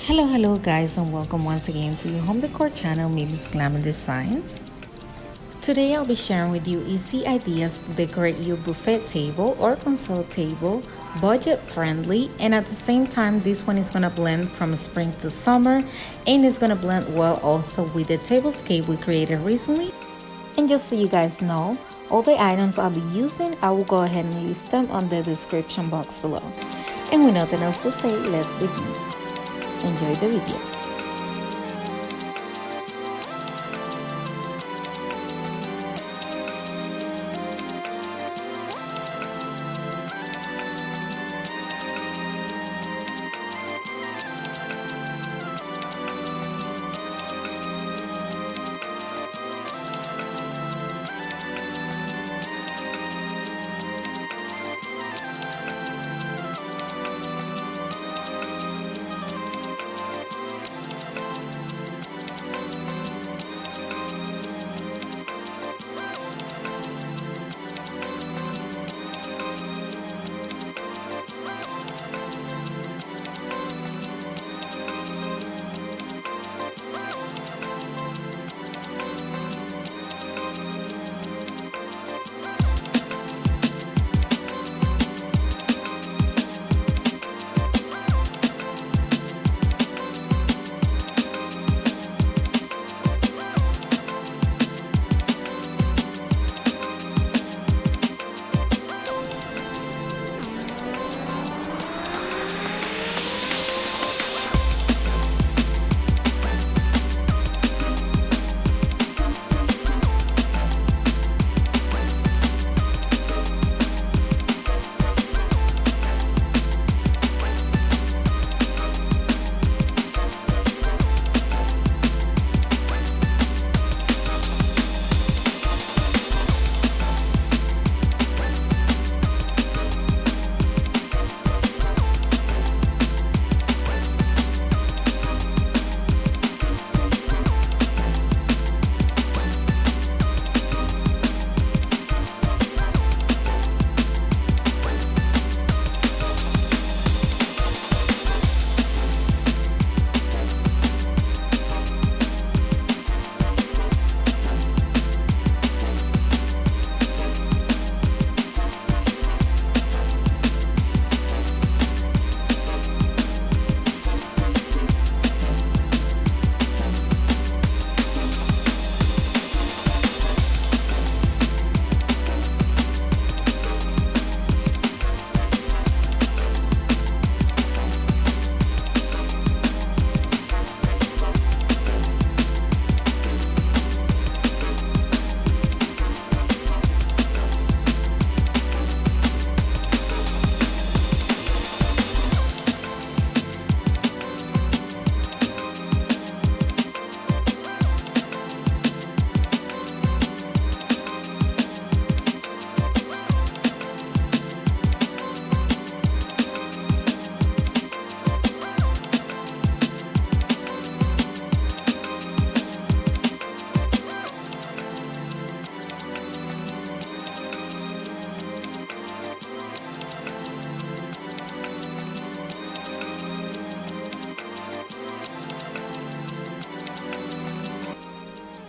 Hello guys, and welcome once again to your home decor channel, Miss Glam Designs. Today I'll be sharing with you easy ideas to decorate your buffet table or console table, budget friendly, and at the same time this one is gonna blend from spring to summer, and it's gonna blend well also with the tablescape we created recently. And just so you guys know, all the items I'll be using, I will go ahead and list them on the description box below. And with nothing else to say, let's begin. Enjoy the video.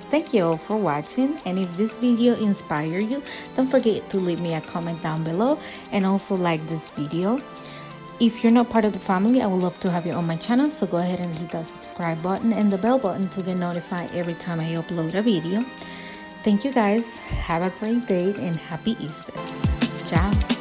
Thank you all for watching, and if this video inspired you, don't forget to leave me a comment down below and also like this video. If you're not part of the family, I would love to have you on my channel, so go ahead and hit that subscribe button and the bell button to get notified every time I upload a video. Thank you guys, have a great day and happy Easter. Ciao.